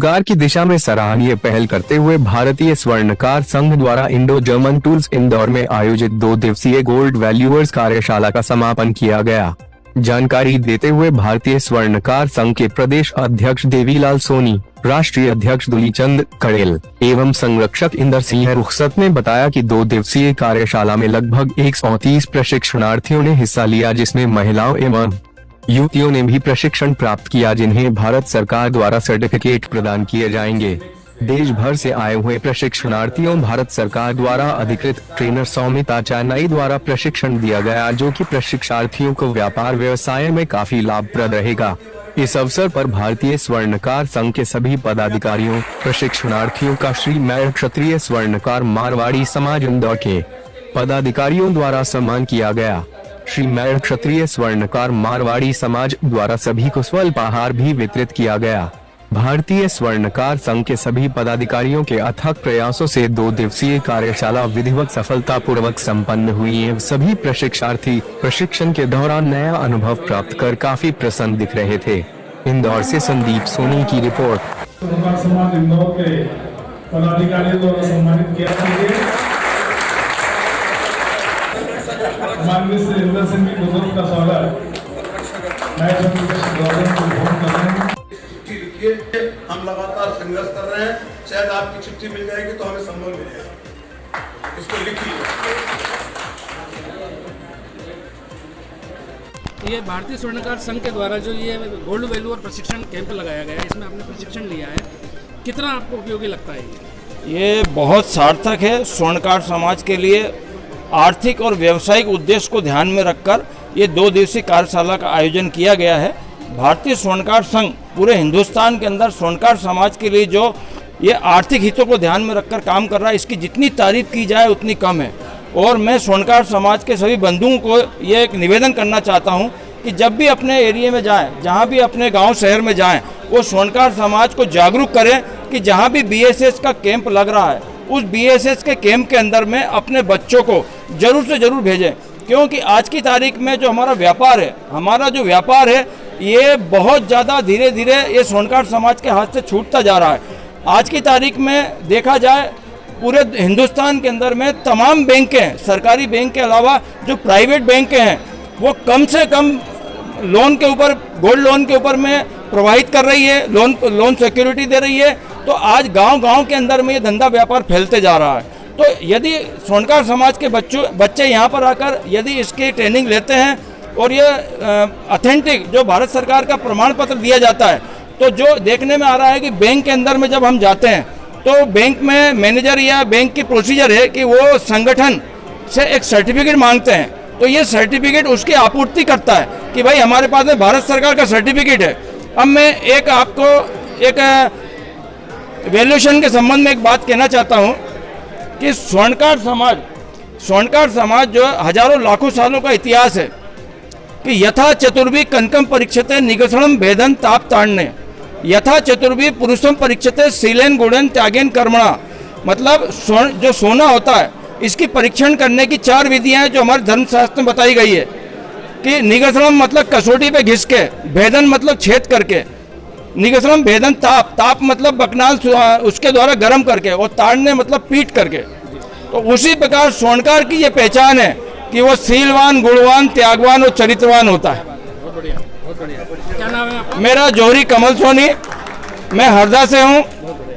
रोजगार की दिशा में सराहनीय पहल करते हुए भारतीय स्वर्णकार संघ द्वारा इंडो जर्मन टूल्स इंदौर में आयोजित 2 दिवसीय गोल्ड वैल्यूअर्स कार्यशाला का समापन किया गया। जानकारी देते हुए भारतीय स्वर्णकार संघ के प्रदेश अध्यक्ष देवीलाल सोनी, राष्ट्रीय अध्यक्ष दुलीचंद कड़ेल एवं संरक्षक इंदर सिंह रुखसत ने बताया कि 2 दिवसीय कार्यशाला में लगभग 130 प्रशिक्षणार्थियों ने हिस्सा लिया, जिसमें महिलाओं एवं युवतियों ने भी प्रशिक्षण प्राप्त किया, जिन्हें भारत सरकार द्वारा सर्टिफिकेट प्रदान किए जाएंगे। देश भर से आए हुए प्रशिक्षणार्थियों भारत सरकार द्वारा अधिकृत ट्रेनर सौमिता चेन्नई द्वारा प्रशिक्षण दिया गया, जो कि प्रशिक्षणार्थियों को व्यापार व्यवसाय में काफी लाभप्रद रहेगा। इस अवसर पर भारतीय स्वर्णकार संघ के सभी पदाधिकारियों, प्रशिक्षणार्थियों का श्री मैं क्षत्रिय स्वर्णकार मारवाड़ी समाज इंदौर के पदाधिकारियों द्वारा सम्मान किया गया। श्री मैं क्षत्रिय स्वर्णकार मारवाड़ी समाज द्वारा सभी को स्वल्पाहार भी वितरित किया गया। भारतीय स्वर्णकार संघ के सभी पदाधिकारियों के अथक प्रयासों से 2 दिवसीय कार्यशाला विधिवत सफलतापूर्वक संपन्न हुई है। सभी प्रशिक्षार्थी प्रशिक्षण के दौरान नया अनुभव प्राप्त कर काफी प्रसन्न दिख रहे थे। इंदौर से संदीप सोनी की रिपोर्ट। समाज इंदौर के पदाधिकारियों द्वारा सम्मानित किया माननीय श्री इंदर सिंह की बुजुर्ग का स्वागत। हम लगातार संघर्ष कर रहे हैं, शायद आपकी चिट्ठी मिल जाएगी तो हमें संबल मिलेगा, इसको लिखिए। ये भारतीय स्वर्णकार संघ के द्वारा जो ये गोल्ड वैल्यू और प्रशिक्षण कैंप लगाया गया है, इसमें आपने प्रशिक्षण लिया है, कितना आपको उपयोगी लगता है? ये बहुत सार्थक है। स्वर्णकार समाज के लिए आर्थिक और व्यावसायिक उद्देश्य को ध्यान में रखकर ये 2 दिवसीय कार्यशाला का आयोजन किया गया है। भारतीय स्वर्णकार संघ पूरे हिंदुस्तान के अंदर स्वर्णकार समाज के लिए जो ये आर्थिक हितों को ध्यान में रखकर काम कर रहा है, इसकी जितनी तारीफ की जाए उतनी कम है। और मैं स्वर्णकार समाज के सभी बंधुओं को ये एक निवेदन करना चाहता हूँ कि जब भी अपने एरिया में जाएं, जहाँ भी अपने गांव शहर में जाएं, वो स्वर्णकार समाज को जागरूक करें कि जहाँ भी BSS का कैंप लग रहा है, उस BSS के कैंप के अंदर में अपने बच्चों को जरूर से जरूर भेजें। क्योंकि आज की तारीख में जो हमारा व्यापार है ये बहुत ज़्यादा धीरे धीरे ये स्वर्णकार समाज के हाथ से छूटता जा रहा है। आज की तारीख में देखा जाए पूरे हिंदुस्तान के अंदर में तमाम बैंकें, सरकारी बैंक के अलावा जो प्राइवेट बैंकें हैं, वो कम से कम लोन के ऊपर, गोल्ड लोन के ऊपर में प्रोवाइड कर रही है, लोन सिक्योरिटी दे रही है। तो आज गांव के अंदर में ये धंधा व्यापार फैलते जा रहा है। तो यदि स्वर्णकार समाज के बच्चे यहाँ पर आकर यदि इसकी ट्रेनिंग लेते हैं और ये ऑथेंटिक जो भारत सरकार का प्रमाण पत्र दिया जाता है, तो जो देखने में आ रहा है कि बैंक के अंदर में जब हम जाते हैं तो बैंक में मैनेजर या बैंक की प्रोसीजर है कि वो संगठन से एक सर्टिफिकेट मांगते हैं। तो ये सर्टिफिकेट उसकी आपूर्ति करता है कि भाई हमारे पास में भारत सरकार का सर्टिफिकेट है। अब मैं आपको एक वैल्यूएशन के संबंध में एक बात कहना चाहता हूँ कि स्वर्णकार समाज जो हजारों लाखों सालों का इतिहास है कि यथा चतुर्भी कनकम परीक्षते निगसणम भेदन ताप ताड़ने, यथा चतुर्भी पुरुषम परीक्षते शीलेन गुणन त्यागेन कर्मणा। मतलब जो सोना होता है इसकी परीक्षण करने की 4 विधियां हैं जो हमारे धर्मशास्त्र में बताई गई है कि निगसणम मतलब कसौटी पे घिस के, भेदन मतलब छेद करके, निगसणम भेदन ताप मतलब बकनाल उसके द्वारा गर्म करके, और ताड़ने मतलब पीट करके। तो उसी प्रकार स्वर्णकार की ये पहचान है कि वो शीलवान, गुणवान, त्यागवान और चरित्रवान होता है। बहुत बढ़िया, बहुत बढ़िया। क्या नाम है आपका? मेरा जौहरी कमल सोनी, मैं हरदा से हूँ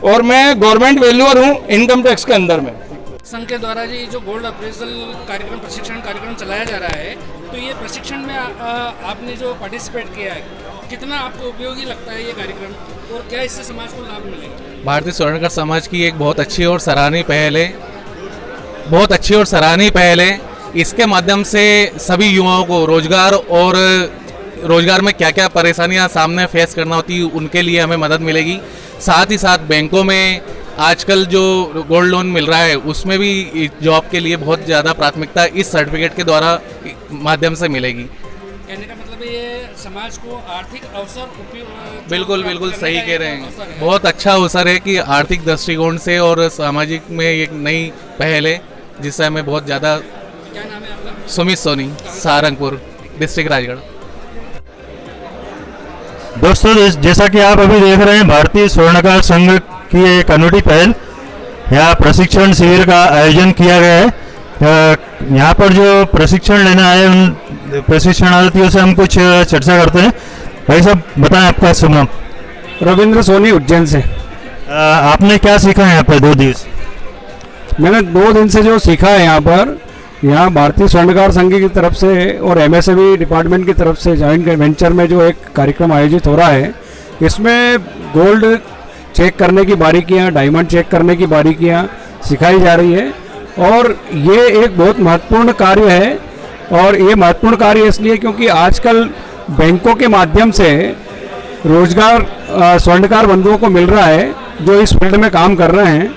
और मैं गवर्नमेंट वैल्यूअर हूँ इनकम टैक्स के अंदर में। संघ के द्वारा जी जो गोल्ड अप्रेजल कार्यक्रम, प्रशिक्षण कार्यक्रम चलाया जा रहा है, तो ये प्रशिक्षण में आपने जो पार्टिसिपेट किया है, कितना आपको उपयोगी लगता है ये कार्यक्रम और क्या इससे समाज को लाभ मिलेगा? भारतीय स्वर्णकार समाज की एक बहुत अच्छी और सराहनीय पहल है। इसके माध्यम से सभी युवाओं को रोजगार में क्या क्या परेशानियां सामने फेस करना होती है उनके लिए हमें मदद मिलेगी। साथ ही साथ बैंकों में आजकल जो गोल्ड लोन मिल रहा है उसमें भी जॉब के लिए बहुत ज़्यादा प्राथमिकता इस सर्टिफिकेट के द्वारा माध्यम से मिलेगी। कहने का मतलब ये समाज को आर्थिक अवसर बिल्कुल सही कह रहे हैं। बहुत अच्छा अवसर है कि आर्थिक दृष्टिकोण से और सामाजिक में एक नई पहल है जिससे हमें बहुत ज़्यादा। क्या नाम है आपका? सुमित सोनी, सहारनपुर डिस्ट्रिक्ट राजगढ़। दोस्तों जैसा कि आप अभी देख रहे हैं, भारतीय स्वर्णकार संघ की एक अनूठी पहल, यहाँ प्रशिक्षण शिविर का आयोजन किया गया है। यहाँ पर जो प्रशिक्षण लेने आए उन प्रशिक्षणार्थियों से हम कुछ चर्चा करते हैं। भाई साहब बताएं आपका शुभ नाम। रविंद्र सोनी, उज्जैन से। आपने क्या सीखा है यहाँ पर 2 दिवस? मैंने 2 दिन से जो सीखा है यहाँ भारतीय स्वर्णकार संघ की तरफ से और एमएसएमई डिपार्टमेंट की तरफ से जॉइंट वेंचर में जो एक कार्यक्रम आयोजित हो रहा है, इसमें गोल्ड चेक करने की बारीकियाँ, डायमंड चेक करने की बारीकियाँ सिखाई जा रही है। और ये एक बहुत महत्वपूर्ण कार्य है। और ये महत्वपूर्ण कार्य इसलिए क्योंकि आजकल बैंकों के माध्यम से रोजगार स्वर्णकार बंधुओं को मिल रहा है जो इस फील्ड में काम कर रहे हैं।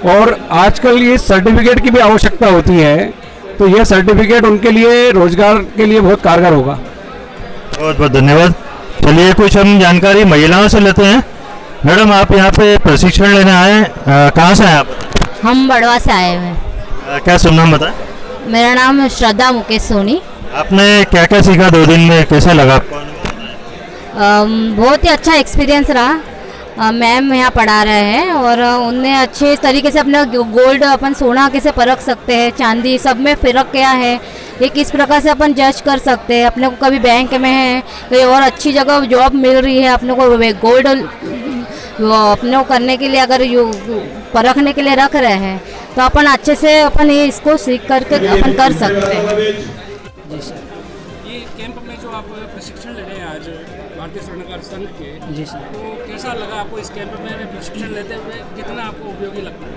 और आजकल ये सर्टिफिकेट की भी आवश्यकता होती है, तो यह सर्टिफिकेट उनके लिए रोजगार के लिए बहुत कारगर होगा। बहुत बहुत धन्यवाद। चलिए कुछ हम जानकारी महिलाओं से लेते हैं। मैडम, आप यहाँ पे प्रशिक्षण लेने आए, कहाँ से आए आप? हम बड़वा से आए हुए हैं। क्या शुभ नाम बताएं? मेरा नाम श्रद्धा मुकेश सोनी। आपने क्या क्या सीखा 2 दिन में, कैसा लगा आपको? बहुत ही अच्छा एक्सपीरियंस रहा। मैम यहाँ पढ़ा रहे हैं और उनने अच्छे तरीके से अपना गोल्ड, अपन सोना कैसे परख सकते हैं, चांदी, सब में फ़र्क क्या है, ये किस प्रकार से अपन जज कर सकते हैं। अपने को कभी बैंक में है, कहीं और अच्छी जगह जॉब मिल रही है, अपने को गोल्ड अपने को करने के लिए अगर परखने के लिए रख रहे हैं, तो अपन अच्छे से अपन ये इसको सीख करके अपन कर सकते हैं। जी सर, ये कैंप में जो आप प्रशिक्षण ले रहे हैं आज भारतीय स्वर्णकार संघ के, जी सर, तो कैसा लगा आपको इस कैंप में प्रशिक्षण लेते हुए? कितना आपको उपयोगी लगता है?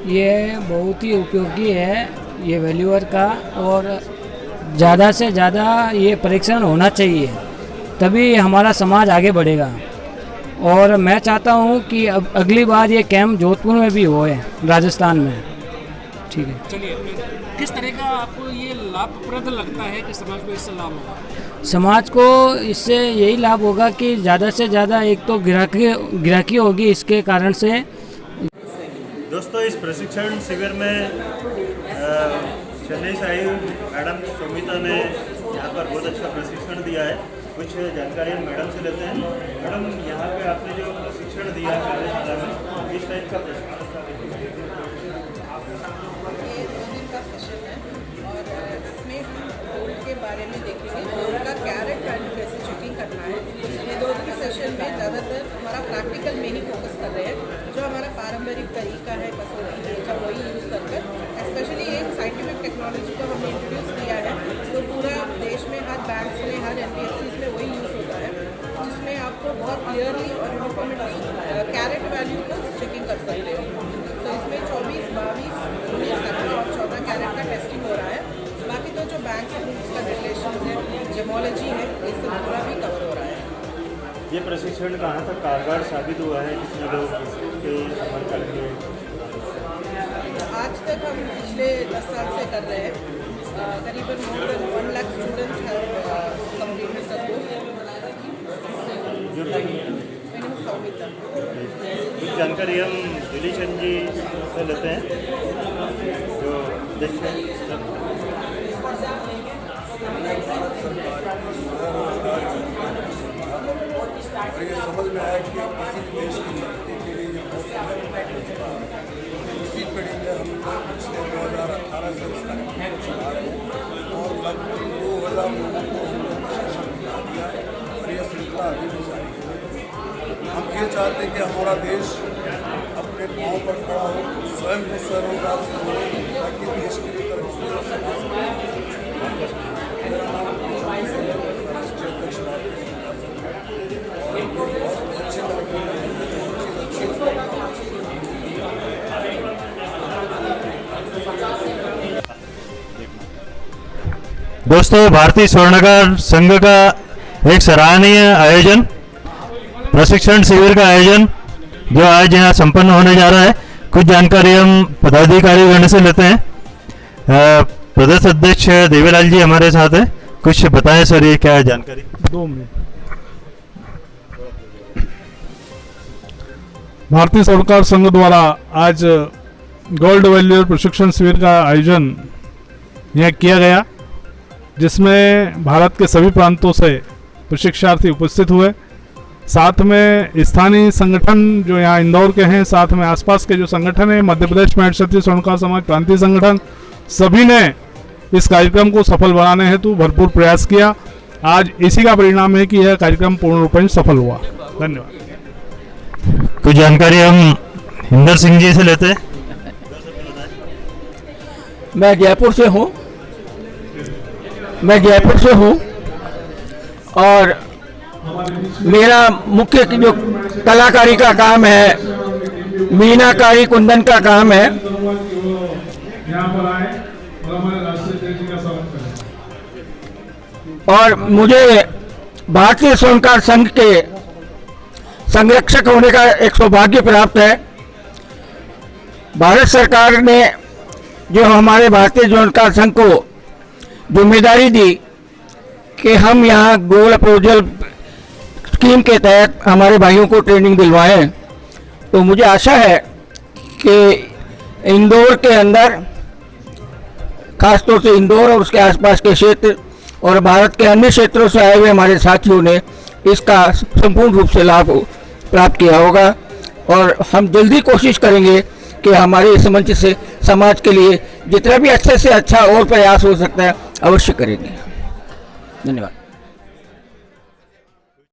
ये बहुत ही उपयोगी है ये वैल्यूअर का, और ज़्यादा से ज़्यादा ये परीक्षण होना चाहिए, तभी हमारा समाज आगे बढ़ेगा। और मैं चाहता हूँ कि अब अगली बार ये कैंप जोधपुर में भी होए, राजस्थान में। ठीक है, चलिए, किस तरह का आपको ये लाभप्रद लगता है कि समाज को इससे लाभ होगा? समाज को इससे यही लाभ होगा कि ज़्यादा से ज़्यादा एक तो ग्राहकी होगी इसके कारण से। दोस्तों, इस प्रशिक्षण शिविर में चेन्नई से आई मैडम सुमिता ने यहाँ पर बहुत अच्छा प्रशिक्षण दिया है। कुछ जानकारी हम मैडम से लेते हैं। मैडम, यहाँ पे आपने जो प्रशिक्षण दिया है कार्यशाला में, किस टाइप का प्रशिक्षण? के बारे में देखेंगे, गोल्ड का कैरेट वैल्यू कैसे चेकिंग करना है। ये 2 दिन सेशन में ज़्यादातर हमारा प्रैक्टिकल में ही फोकस कर रहे हैं। जो हमारा पारंपरिक तरीका है कसौटी का, वही यूज़ कर स्पेशली एक साइंटिफिक टेक्नोलॉजी को हमने इंट्रोड्यूस किया है, तो पूरा देश में हर बैंक में, हर NBFCs में वही यूज़ होता है, जिसमें आपको बहुत क्लियरली और यूनिफॉर्मिटी कैरेट वैल्यू को चेकिंग कर सकते हो। तो इसमें 24, 22, 19, 17 और 14 कैरेट का टेस्टिंग हो रहा है। बाकी तो जो बैंक रूल्स का रिलेशन है, जेमोलॉजी है, ये सब पूरा भी कवर हो रहा है। ये प्रशिक्षण कहाँ तक कारगर साबित हुआ है? कितने लोग इसके अमल करेंगे? आज तक हम पिछले 10 साल से कर रहे हैं। करीबन more than 1 lakh students have completed the course. कुछ जानकारी हम दिलीशन जी से लेते हैं, जो देखते हैं। ये समझ में आया कि किसी देश की तरक्की के लिए इसी पीढ़ी में हम लोग पिछले 2018 से इसका चला रहे हैं और लगभग 2000 लोगों को हमने प्रशिक्षण दिया है और यह श्रृंखला आगे भी जारी है। हम ये चाहते हैं कि हमारा देश अपने पाँव पर खड़ा हो, स्वयं को स्वरोजगार से जोड़े, ताकि देश के लिए तरक्की हो सके। मेरा नाम राष्ट्रीय अध्यक्ष दोस्तों, भारतीय स्वर्णकार संघ का एक सराहनीय आयोजन, प्रशिक्षण शिविर का आयोजन जो आज यहाँ संपन्न होने जा रहा है। कुछ जानकारी हम पदाधिकारी गण से लेते हैं। प्रदेश अध्यक्ष देवीलाल जी हमारे साथ है, कुछ बताएं सर, ये क्या है जानकारी? 2 मिनट। भारतीय स्वर्णकार संघ द्वारा आज गोल्ड वैल्यूअर प्रशिक्षण शिविर का आयोजन यह किया गया, जिसमें भारत के सभी प्रांतों से प्रशिक्षार्थी उपस्थित हुए साथ में स्थानीय संगठन जो यहाँ इंदौर के हैं, साथ में आसपास के जो संगठन हैं, मध्य प्रदेश में क्षत्रिय स्वर्णकार समाज क्रांति संगठन, सभी ने इस कार्यक्रम को सफल बनाने हेतु भरपूर प्रयास किया। आज इसी का परिणाम है कि यह कार्यक्रम पूर्ण रूप से सफल हुआ। धन्यवाद। कुछ जानकारी हम हिंदर सिंह जी से लेते हैं। मैं जयपुर से हूँ और मेरा मुख्य जो कलाकारी का काम है, मीनाकारी कुंदन का काम है। और मुझे भारतीय स्वर्णकार संघ के संरक्षक होने का एक सौभाग्य प्राप्त है। भारत सरकार ने जो हमारे भारतीय स्वर्णकार संघ को जिम्मेदारी दी कि हम यहाँ गोल्ड अप्रोजल स्कीम के तहत हमारे भाइयों को ट्रेनिंग दिलवाएं, तो मुझे आशा है कि इंदौर के अंदर, खासतौर से इंदौर और उसके आसपास के क्षेत्र और भारत के अन्य क्षेत्रों से आए हुए हमारे साथियों ने इसका संपूर्ण रूप से लाभ प्राप्त किया होगा। और हम जल्दी कोशिश करेंगे कि हमारे इस मंच से समाज के लिए जितना भी अच्छे से अच्छा और प्रयास हो सकता है अवश्य करेंगे। धन्यवाद।